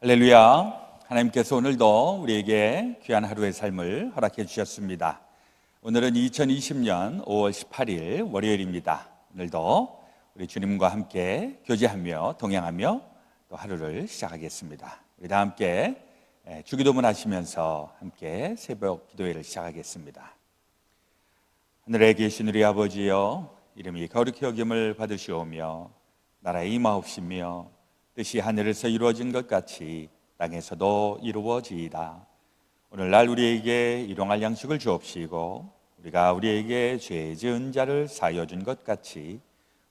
할렐루야. 하나님께서 오늘도 우리에게 귀한 하루의 삶을 허락해 주셨습니다. 오늘은 2020년 5월 18일 월요일입니다. 오늘도 우리 주님과 함께 교제하며 동행하며 또 하루를 시작하겠습니다. 우리 다 함께 주기도문 하시면서 함께 새벽 기도회를 시작하겠습니다. 하늘에 계신 우리 아버지여, 이름이 거룩히 여김을 받으시오며 나라의 임하옵시며 뜻이 하늘에서 이루어진 것 같이 땅에서도 이루어지이다. 오늘날 우리에게 일용할 양식을 주옵시고 우리가 우리에게 죄 지은 자를 사하여 준 것 같이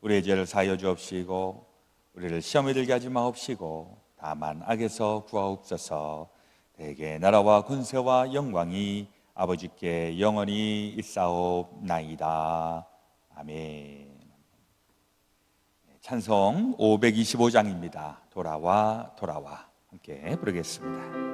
우리의 죄를 사하여 주옵시고 우리를 시험에 들게 하지 마옵시고 다만 악에서 구하옵소서. 대개 나라와 권세와 영광이 아버지께 영원히 있사옵나이다. 아멘. 찬송 525장입니다. 돌아와 돌아와 함께 부르겠습니다.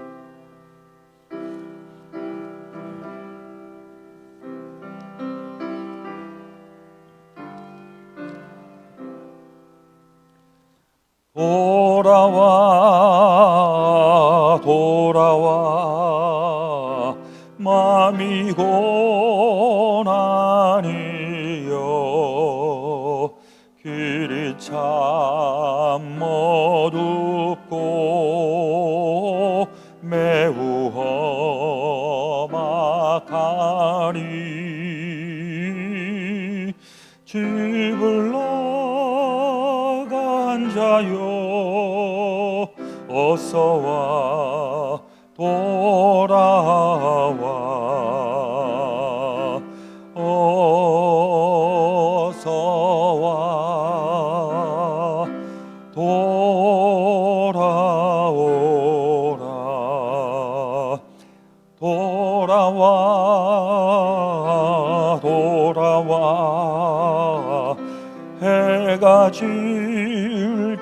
돌아와 돌아와 마음이 고난이여 길이 참 어둡고 매우 험악하니 집을 나간 자여 어서와 돌아와 어서와 돌아오라. 돌아와 돌아와 해가 질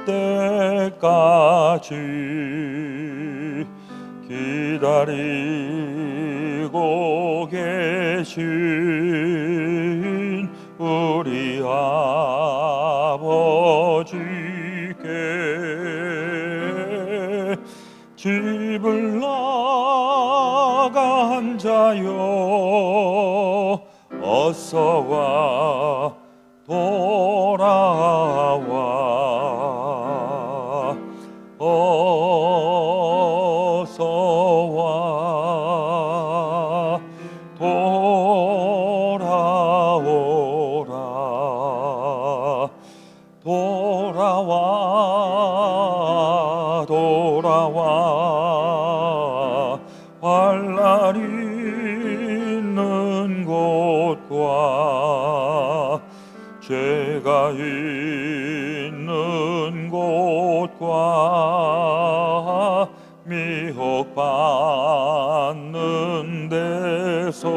때까지 기다리고 계신 우리 아버지께 집을 나간 자여 어서와 돌아와 어서와 돌아오라. 돌아와 돌아와 있는 곳과 미혹받는 데서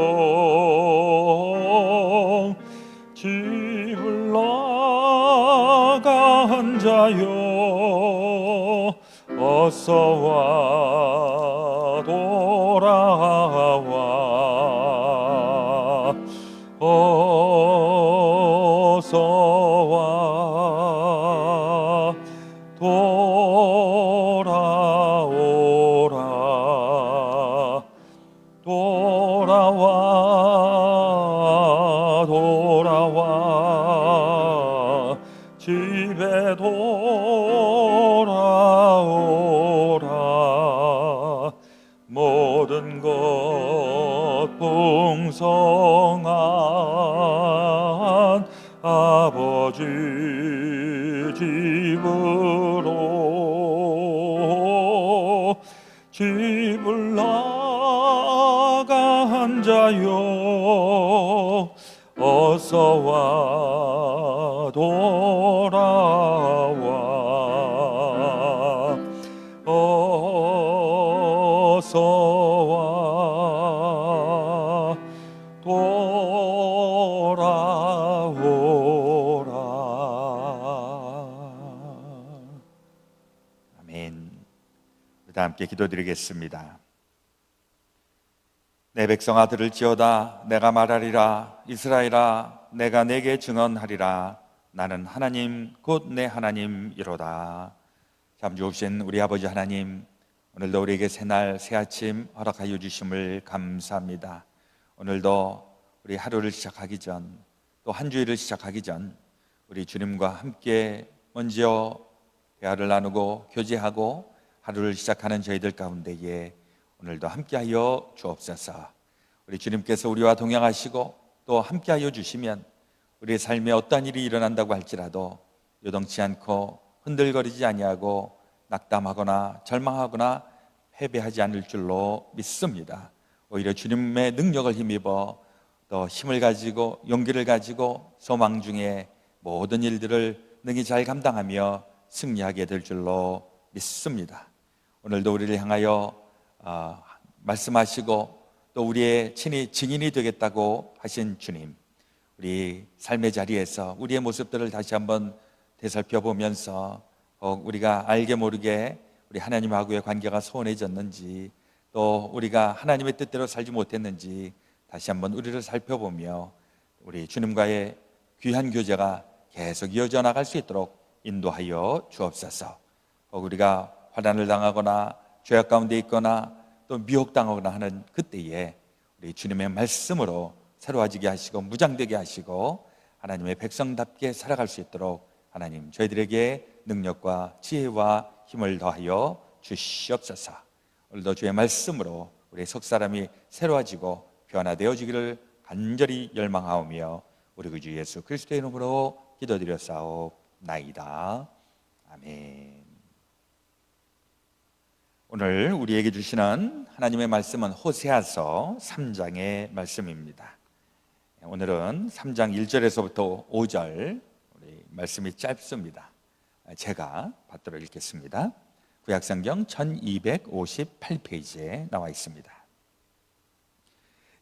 집을 나간 자여 어서와 돌아와 어서와 돌아오라 돌아와 집에 돌아오라 모든 것 풍성한 아버지 집으로 집을 나간 자여 어서와 돌아와 어서와 돌아오라. 아멘. 다 함께 기도드리겠습니다. 내 백성아 들을지어다. 내가 말하리라. 이스라엘아, 내가 내게 증언하리라. 나는 하나님 곧 내 하나님이로다. 참 좋으신 우리 아버지 하나님, 오늘도 우리에게 새날 새아침 허락하여 주심을 감사합니다. 오늘도 우리 하루를 시작하기 전, 또 한 주일을 시작하기 전 우리 주님과 함께 먼저 대화를 나누고 교제하고 하루를 시작하는 저희들 가운데에 오늘도 함께하여 주옵소서. 우리 주님께서 우리와 동행하시고 또 함께하여 주시면 우리의 삶에 어떠한 일이 일어난다고 할지라도 요동치 않고 흔들거리지 아니하고 낙담하거나 절망하거나 패배하지 않을 줄로 믿습니다. 오히려 주님의 능력을 힘입어 또 힘을 가지고 용기를 가지고 소망 중에 모든 일들을 능히 잘 감당하며 승리하게 될 줄로 믿습니다. 오늘도 우리를 향하여 말씀하시고 또 우리의 친히 증인이 되겠다고 하신 주님, 우리 삶의 자리에서 우리의 모습들을 다시 한번 되살펴보면서 우리가 알게 모르게 우리 하나님하고의 관계가 소원해졌는지 또 우리가 하나님의 뜻대로 살지 못했는지 다시 한번 우리를 살펴보며 우리 주님과의 귀한 교제가 계속 이어져 나갈 수 있도록 인도하여 주옵소서. 우리가 환난을 당하거나 죄악 가운데 있거나 또 미혹당하거나 하는 그때에 우리 주님의 말씀으로 새로워지게 하시고 무장되게 하시고 하나님의 백성답게 살아갈 수 있도록 하나님 저희들에게 능력과 지혜와 힘을 더하여 주시옵소서. 오늘도 주의 말씀으로 우리 속 사람이 새로워지고 변화되어지기를 간절히 열망하오며 우리 구주 예수 그리스도의 이름으로 기도드렸사옵나이다. 아멘. 오늘 우리에게 주시는 하나님의 말씀은 호세아서 3장의 말씀입니다. 오늘은 3장 1절에서부터 5절 우리 말씀이 짧습니다. 제가 받들어 읽겠습니다. 구약성경 1258페이지에 나와 있습니다.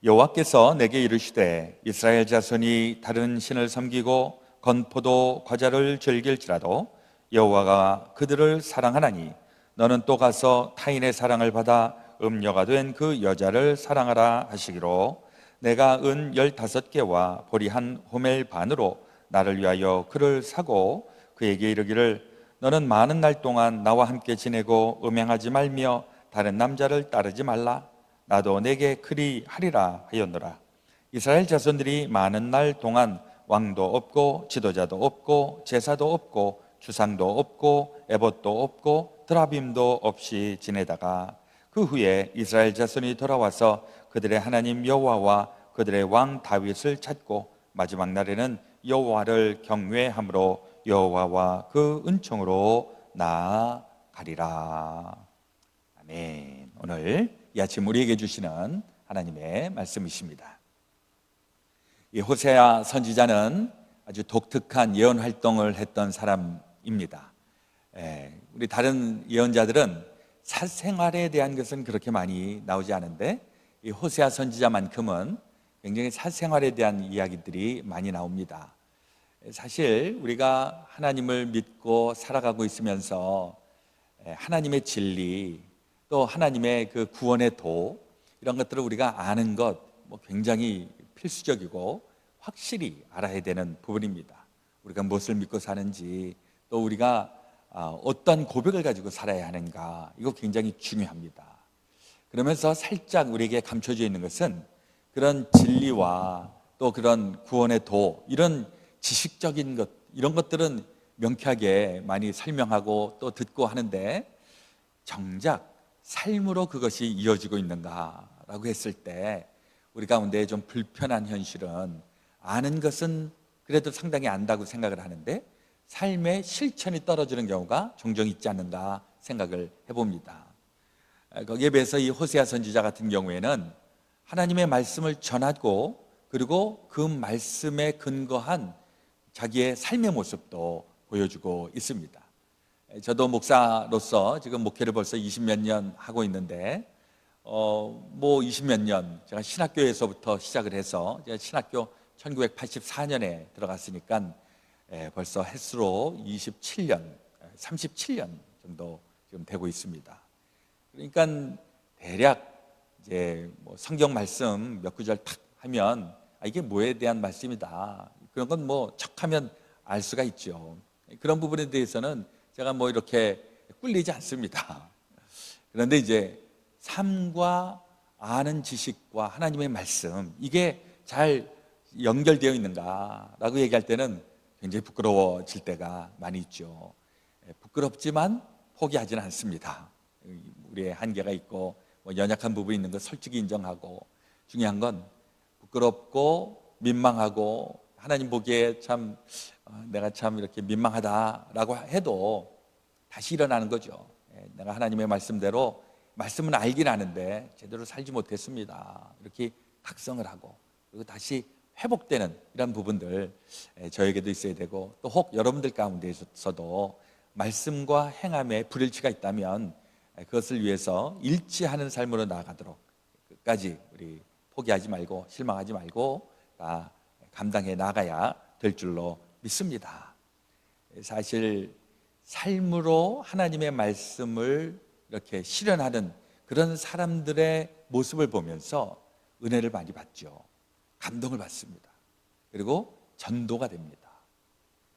여호와께서 내게 이르시되 이스라엘 자손이 다른 신을 섬기고 건포도 과자를 즐길지라도 여호와가 그들을 사랑하나니 너는 또 가서 타인의 사랑을 받아 음녀가 된 그 여자를 사랑하라 하시기로 내가 은 15개와 보리 한 호멜 반으로 나를 위하여 그를 사고 그에게 이르기를 너는 많은 날 동안 나와 함께 지내고 음행하지 말며 다른 남자를 따르지 말라. 나도 내게 그리 하리라 하였노라. 이스라엘 자손들이 많은 날 동안 왕도 없고 지도자도 없고 제사도 없고 주상도 없고 에봇도 없고 드라빔도 없이 지내다가 그 후에 이스라엘 자손이 돌아와서 그들의 하나님 여호와와 그들의 왕 다윗을 찾고 마지막 날에는 여호와를 경외함으로 여호와와 그 은총으로 나아가리라. 아멘. 오늘 이 아침 우리에게 주시는 하나님의 말씀이십니다. 이 호세아 선지자는 아주 독특한 예언 활동을 했던 사람입니다. 우리 다른 예언자들은 사생활에 대한 것은 그렇게 많이 나오지 않은데 이 호세아 선지자만큼은 굉장히 사생활에 대한 이야기들이 많이 나옵니다. 사실 우리가 하나님을 믿고 살아가고 있으면서 하나님의 진리, 또 하나님의 그 구원의 도, 이런 것들을 우리가 아는 것 굉장히 필수적이고 확실히 알아야 되는 부분입니다. 우리가 무엇을 믿고 사는지, 또 우리가 어떤 고백을 가지고 살아야 하는가, 이거 굉장히 중요합니다. 그러면서 살짝 우리에게 감춰져 있는 것은 그런 진리와 또 그런 구원의 도, 이런 지식적인 것, 이런 것들은 명쾌하게 많이 설명하고 또 듣고 하는데, 정작 삶으로 그것이 이어지고 있는가라고 했을 때 우리 가운데 좀 불편한 현실은, 아는 것은 그래도 상당히 안다고 생각을 하는데 삶의 실천이 떨어지는 경우가 종종 있지 않는가 생각을 해봅니다. 거기에 비해서 이 호세아 선지자 같은 경우에는 하나님의 말씀을 전하고, 그리고 그 말씀에 근거한 자기의 삶의 모습도 보여주고 있습니다. 저도 목사로서 지금 목회를 벌써 20몇 년 하고 있는데 20몇 년 제가 신학교에서부터 시작을 해서, 제가 신학교 1984년에 들어갔으니까 벌써 햇수로 27년, 37년 정도 지금 되고 있습니다. 그러니까 대략 이제 성경 말씀 몇 구절 탁 하면 이게 뭐에 대한 말씀이다, 그런 건 척하면 알 수가 있죠. 그런 부분에 대해서는 제가 이렇게 꿀리지 않습니다. 그런데 이제 삶과 아는 지식과 하나님의 말씀, 이게 잘 연결되어 있는가라고 얘기할 때는 굉장히 부끄러워질 때가 많이 있죠. 부끄럽지만 포기하지는 않습니다. 우리의 한계가 있고 연약한 부분이 있는 거 솔직히 인정하고, 중요한 건 부끄럽고 민망하고 하나님 보기에 참 내가 참 이렇게 민망하다라고 해도 다시 일어나는 거죠. 내가 하나님의 말씀대로 말씀은 알긴 아는데 제대로 살지 못했습니다, 이렇게 각성을 하고, 그리고 다시 회복되는 이런 부분들 저에게도 있어야 되고, 또 혹 여러분들 가운데서도 말씀과 행함에 불일치가 있다면 그것을 위해서 일치하는 삶으로 나아가도록 끝까지 우리 포기하지 말고 실망하지 말고 다 감당해 나가야 될 줄로 믿습니다. 사실 삶으로 하나님의 말씀을 이렇게 실현하는 그런 사람들의 모습을 보면서 은혜를 많이 받죠. 감동을 받습니다. 그리고 전도가 됩니다.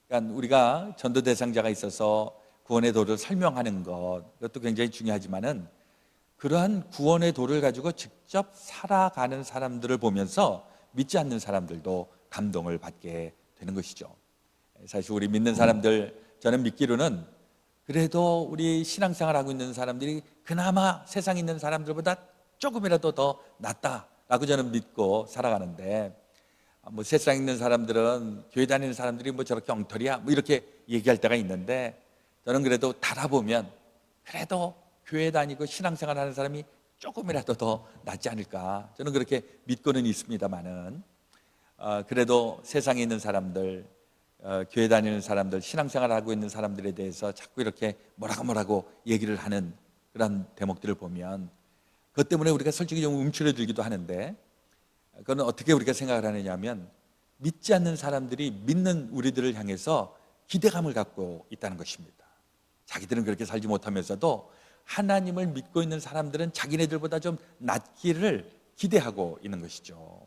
그러니까 우리가 전도 대상자가 있어서 구원의 도를 설명하는 것, 이것도 굉장히 중요하지만은 그러한 구원의 도를 가지고 직접 살아가는 사람들을 보면서 믿지 않는 사람들도 감동을 받게 되는 것이죠. 사실 우리 믿는 사람들, 저는 믿기로는 그래도 우리 신앙생활하고 있는 사람들이 그나마 세상에 있는 사람들보다 조금이라도 더 낫다라고 저는 믿고 살아가는데, 세상에 있는 사람들은, 교회 다니는 사람들이 저렇게 엉터리야 이렇게 얘기할 때가 있는데, 저는 그래도 달아보면 그래도 교회 다니고 신앙생활 하는 사람이 조금이라도 더 낫지 않을까, 저는 그렇게 믿고는 있습니다만은, 그래도 세상에 있는 사람들, 교회 다니는 사람들, 신앙생활 하고 있는 사람들에 대해서 자꾸 이렇게 뭐라고 얘기를 하는 그런 대목들을 보면 그것 때문에 우리가 솔직히 좀 움츠러들기도 하는데, 그건 어떻게 우리가 생각을 하느냐 하면, 믿지 않는 사람들이 믿는 우리들을 향해서 기대감을 갖고 있다는 것입니다. 자기들은 그렇게 살지 못하면서도 하나님을 믿고 있는 사람들은 자기네들보다 좀 낫기를 기대하고 있는 것이죠.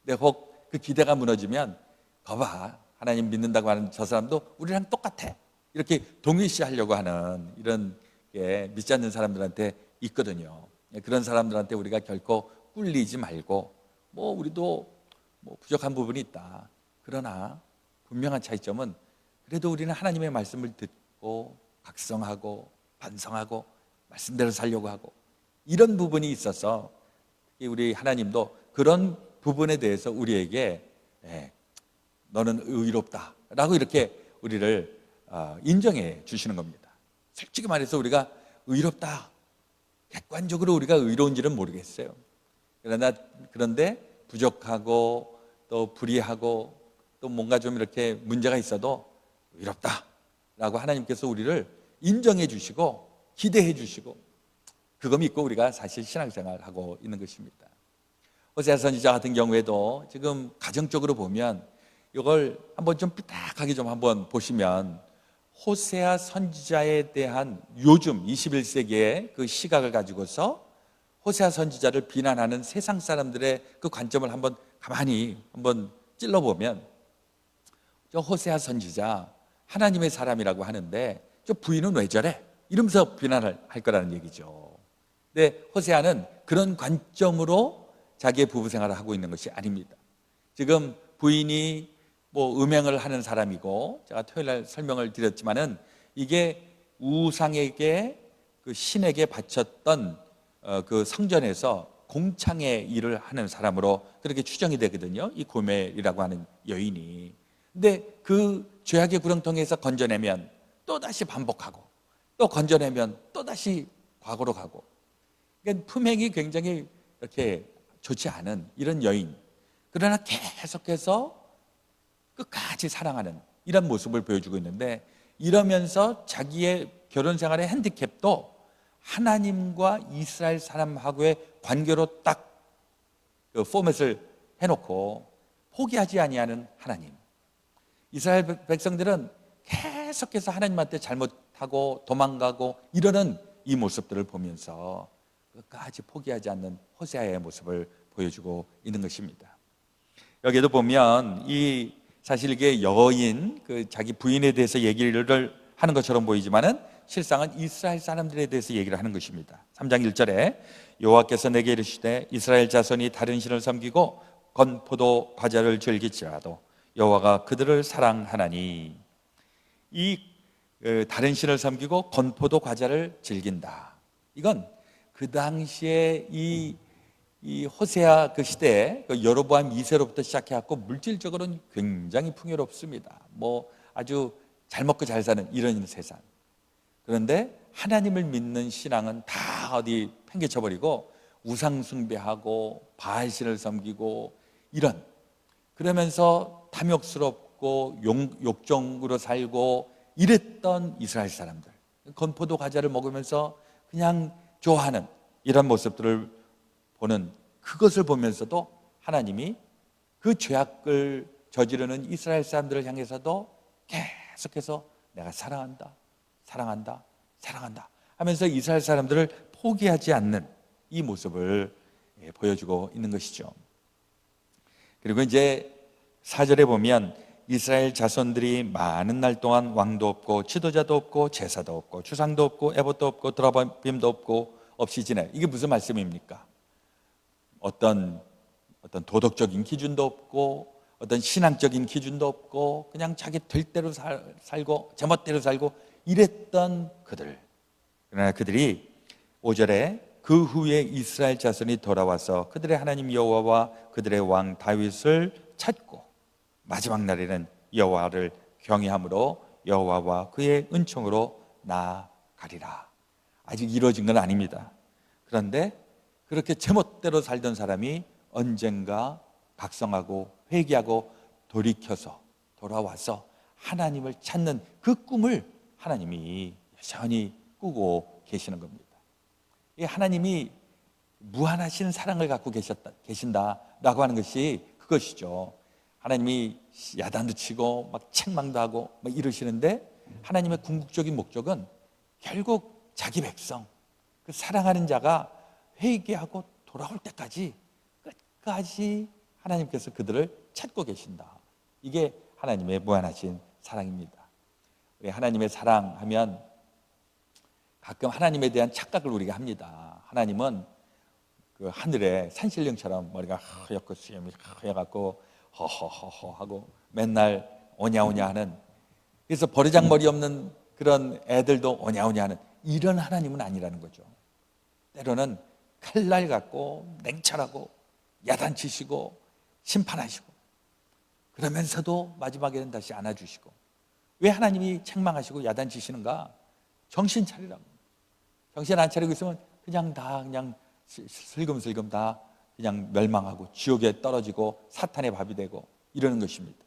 근데 혹 그 기대가 무너지면 거봐, 하나님 믿는다고 하는 저 사람도 우리랑 똑같아, 이렇게 동일시하려고 하는 이런 게 믿지 않는 사람들한테 있거든요. 그런 사람들한테 우리가 결코 꿀리지 말고, 우리도 부족한 부분이 있다, 그러나 분명한 차이점은 그래도 우리는 하나님의 말씀을 듣고 각성하고 반성하고 말씀대로 살려고 하고, 이런 부분이 있어서 우리 하나님도 그런 부분에 대해서 우리에게 너는 의롭다라고 이렇게 우리를 인정해 주시는 겁니다. 솔직히 말해서 우리가 의롭다, 객관적으로 우리가 의로운지는 모르겠어요. 그런데 부족하고 또 불의하고 또 뭔가 좀 이렇게 문제가 있어도 의롭다라고 하나님께서 우리를 인정해 주시고 기대해 주시고, 그거 믿고 우리가 사실 신앙생활을 하고 있는 것입니다. 호세아 선지자 같은 경우에도 지금 가정적으로 보면 이걸 한번 좀 삐딱하게 좀 한번 보시면, 호세아 선지자에 대한 요즘 21세기의 그 시각을 가지고서 호세아 선지자를 비난하는 세상 사람들의 그 관점을 한번 가만히 한번 찔러보면, 저 호세아 선지자 하나님의 사람이라고 하는데 저 부인은 왜 저래? 이러면서 비난을 할 거라는 얘기죠. 근데 호세아는 그런 관점으로 자기의 부부 생활을 하고 있는 것이 아닙니다. 지금 부인이 뭐 음행을 하는 사람이고, 제가 토요일 날 설명을 드렸지만은 이게 우상에게, 그 신에게 바쳤던 그 성전에서 공창의 일을 하는 사람으로 그렇게 추정이 되거든요, 이 고멜이라고 하는 여인이. 근데 그 죄악의 구렁텅이에서 건져내면 또 다시 반복하고, 또 건져내면 또 다시 과거로 가고, 그러니까 품행이 굉장히 이렇게 좋지 않은 이런 여인, 그러나 계속해서 끝까지 사랑하는 이런 모습을 보여주고 있는데, 이러면서 자기의 결혼 생활의 핸디캡도 하나님과 이스라엘 사람하고의 관계로 딱 그 포맷을 해놓고 포기하지 아니하는 하나님. 이스라엘 백성들은 계속해서 하나님한테 잘못하고 도망가고 이러는 이 모습들을 보면서 끝까지 포기하지 않는 호세아의 모습을 보여주고 있는 것입니다. 여기도 보면 이 사실 이게 여인, 그 자기 부인에 대해서 얘기를 하는 것처럼 보이지만은 실상은 이스라엘 사람들에 대해서 얘기를 하는 것입니다. 3장 1절에 여호와께서 내게 이르시되 이스라엘 자손이 다른 신을 섬기고 건포도 과자를 즐길지라도 여호와가 그들을 사랑하나니, 이 다른 신을 섬기고 건포도 과자를 즐긴다. 이건 그 당시에 이 호세아 그 시대에 그 여로보암 2세로부터 시작해갖고 물질적으로는 굉장히 풍요롭습니다. 뭐 아주 잘 먹고 잘 사는 이런 세상. 그런데 하나님을 믿는 신앙은 다 어디 팽개쳐버리고 우상 숭배하고 바알신을 섬기고 이런, 그러면서 탐욕스럽고 욕정으로 살고 이랬던 이스라엘 사람들, 건포도 과자를 먹으면서 그냥 좋아하는 이런 모습들을 보는, 그것을 보면서도 하나님이 그 죄악을 저지르는 이스라엘 사람들을 향해서도 계속해서 내가 사랑한다, 사랑한다, 사랑한다 하면서 이스라엘 사람들을 포기하지 않는 이 모습을 보여주고 있는 것이죠. 그리고 이제 4절에 보면 이스라엘 자손들이 많은 날 동안 왕도 없고 지도자도 없고 제사도 없고 주상도 없고 에봇도 없고 드라빔도 없고 없이 지내. 이게 무슨 말씀입니까? 어떤 도덕적인 기준도 없고 어떤 신앙적인 기준도 없고 그냥 자기 될 대로 살고 제멋대로 살고 이랬던 그들. 그러나 그들이 5절에 그 후에 이스라엘 자손이 돌아와서 그들의 하나님 여호와와 그들의 왕 다윗을 찾고 마지막 날에는 여호와를 경외함으로 여호와와 그의 은총으로 나아가리라. 아직 이루어진 건 아닙니다. 그런데 그렇게 제멋대로 살던 사람이 언젠가 각성하고 회개하고 돌이켜서 돌아와서 하나님을 찾는 그 꿈을 하나님이 여전히 꾸고 계시는 겁니다. 이 하나님이 무한하신 사랑을 갖고 계신다라고 하는 것이 그것이죠. 하나님이 야단도 치고 막 책망도 하고 막 이러시는데, 하나님의 궁극적인 목적은 결국 자기 백성, 그 사랑하는 자가 회개하고 돌아올 때까지 끝까지 하나님께서 그들을 찾고 계신다. 이게 하나님의 무한하신 사랑입니다. 우리 하나님의 사랑하면 가끔 하나님에 대한 착각을 우리가 합니다. 하나님은 그 하늘에 산신령처럼 머리가 허옇고 수염이 허여갖고 허허허허 하고 맨날 오냐오냐 하는, 그래서 버르장머리 없는 그런 애들도 오냐오냐 하는 이런 하나님은 아니라는 거죠. 때로는 칼날 같고 냉철하고 야단치시고 심판하시고, 그러면서도 마지막에는 다시 안아주시고. 왜 하나님이 책망하시고 야단치시는가? 정신 차리라고. 정신 안 차리고 있으면 그냥 슬금슬금 다 그냥 멸망하고 지옥에 떨어지고 사탄의 밥이 되고 이러는 것입니다.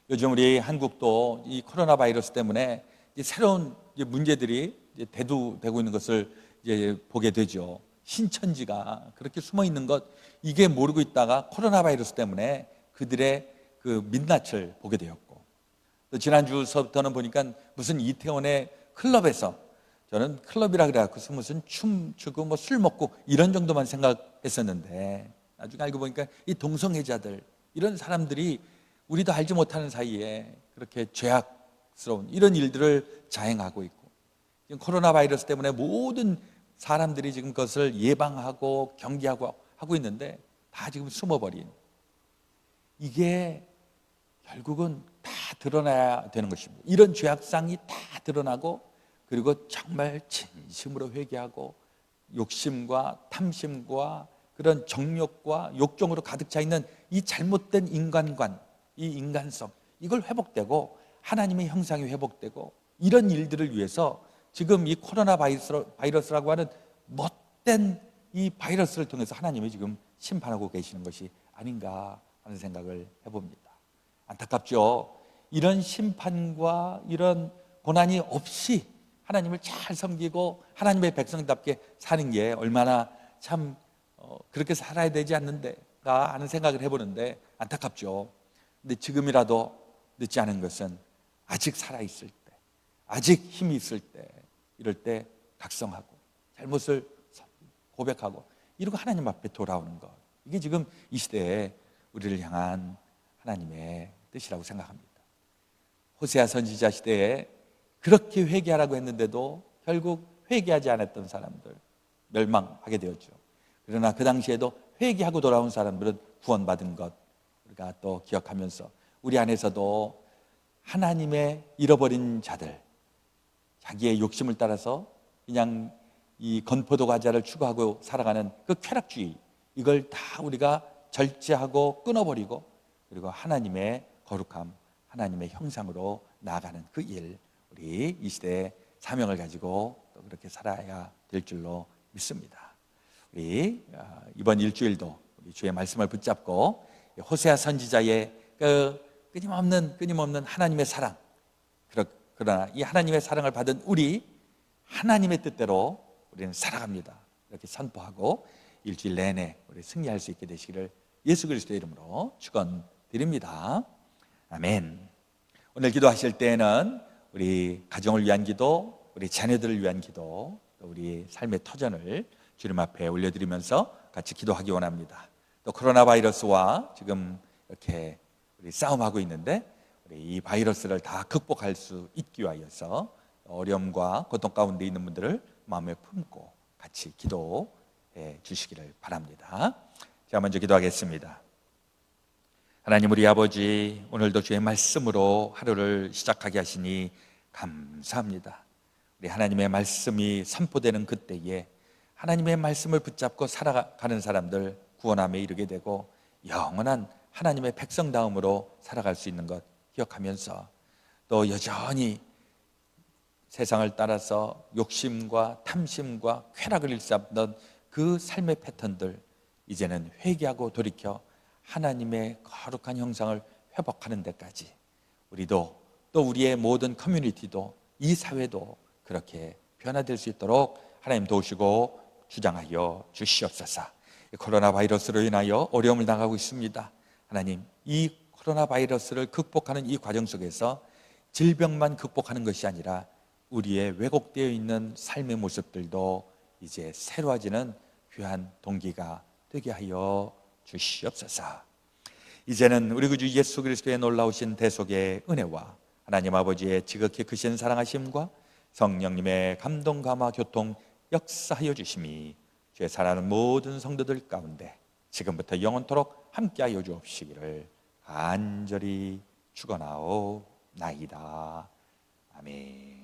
요즘 우리 한국도 이 코로나 바이러스 때문에 이제 새로운 이제 문제들이 이제 대두되고 있는 것을 이제 보게 되죠. 신천지가 그렇게 숨어 있는 것, 이게 모르고 있다가 코로나 바이러스 때문에 그들의 그 민낯을 보게 되었고, 또 지난주서부터는 보니까 무슨 이태원의 클럽에서, 저는 클럽이라 그래갖고 무슨 춤추고 뭐 술 먹고 이런 정도만 생각했었는데, 나중에 알고 보니까 이 동성애자들, 이런 사람들이 우리도 알지 못하는 사이에 그렇게 죄악스러운 이런 일들을 자행하고 있고, 지금 코로나 바이러스 때문에 모든 사람들이 지금 그것을 예방하고 경계하고 하고 있는데 다 지금 숨어버린, 이게 결국은 다 드러나야 되는 것입니다. 이런 죄악상이 다 드러나고, 그리고 정말 진심으로 회개하고 욕심과 탐심과 그런 정욕과 욕정으로 가득 차 있는 이 잘못된 인간관, 이 인간성, 이걸 회복되고 하나님의 형상이 회복되고, 이런 일들을 위해서 지금 이 코로나 바이러스라고 하는 못된 이 바이러스를 통해서 하나님이 지금 심판하고 계시는 것이 아닌가 하는 생각을 해봅니다. 안타깝죠. 이런 심판과 이런 고난이 없이 하나님을 잘 섬기고 하나님의 백성답게 사는 게 얼마나 참 그렇게 살아야 되지 않는데가 하는 생각을 해보는데 안타깝죠. 근데 지금이라도 늦지 않은 것은 아직 살아있을 때, 아직 힘이 있을 때, 이럴 때 각성하고 잘못을 고백하고 이러고 하나님 앞에 돌아오는 것, 이게 지금 이 시대에 우리를 향한 하나님의 뜻이라고 생각합니다. 호세아 선지자 시대에 그렇게 회개하라고 했는데도 결국 회개하지 않았던 사람들 멸망하게 되었죠. 그러나 그 당시에도 회개하고 돌아온 사람들은 구원받은 것, 우리가 또 기억하면서 우리 안에서도 하나님의 잃어버린 자들, 자기의 욕심을 따라서 그냥 이 건포도 과자를 추구하고 살아가는 그 쾌락주의, 이걸 다 우리가 절제하고 끊어버리고, 그리고 하나님의 거룩함, 하나님의 형상으로 나아가는 그 일, 우리 이 시대의 사명을 가지고 또 그렇게 살아야 될 줄로 믿습니다. 우리 이번 일주일도 우리 주의 말씀을 붙잡고 호세아 선지자의 그 끊임없는 하나님의 사랑, 그러나 이 하나님의 사랑을 받은 우리, 하나님의 뜻대로 우리는 살아갑니다. 이렇게 선포하고 일주일 내내 우리 승리할 수 있게 되시기를 예수 그리스도의 이름으로 축원드립니다. 아멘. 오늘 기도하실 때에는 우리 가정을 위한 기도, 우리 자녀들을 위한 기도, 또 우리 삶의 터전을 주님 앞에 올려드리면서 같이 기도하기 원합니다. 또 코로나 바이러스와 지금 이렇게 우리 싸움하고 있는데, 우리 이 바이러스를 다 극복할 수 있기 위하여서 어려움과 고통 가운데 있는 분들을 마음에 품고 같이 기도해 주시기를 바랍니다. 제가 먼저 기도하겠습니다. 하나님 우리 아버지, 오늘도 주의 말씀으로 하루를 시작하게 하시니 감사합니다. 우리 하나님의 말씀이 선포되는 그때에 하나님의 말씀을 붙잡고 살아가는 사람들 구원함에 이르게 되고 영원한 하나님의 백성다움으로 살아갈 수 있는 것 기억하면서, 또 여전히 세상을 따라서 욕심과 탐심과 쾌락을 일삼던 그 삶의 패턴들, 이제는 회개하고 돌이켜 하나님의 거룩한 형상을 회복하는 데까지 우리도, 또 우리의 모든 커뮤니티도, 이 사회도 그렇게 변화될 수 있도록 하나님 도우시고 주장하여 주시옵소서. 코로나 바이러스로 인하여 어려움을 당하고 있습니다. 하나님, 이 코로나 바이러스를 극복하는 이 과정 속에서 질병만 극복하는 것이 아니라 우리의 왜곡되어 있는 삶의 모습들도 이제 새로워지는 귀한 동기가 되게 하여 주시옵소서. 이제는 우리 구주 예수 그리스도의 놀라우신 대속의 은혜와 하나님 아버지의 지극히 크신 사랑하심과 성령님의 감동 감화 교통 역사하여 주심이 주의 사랑하는 모든 성도들 가운데 지금부터 영원토록 함께하여 주옵시기를 간절히 축원하옵나이다. 아멘.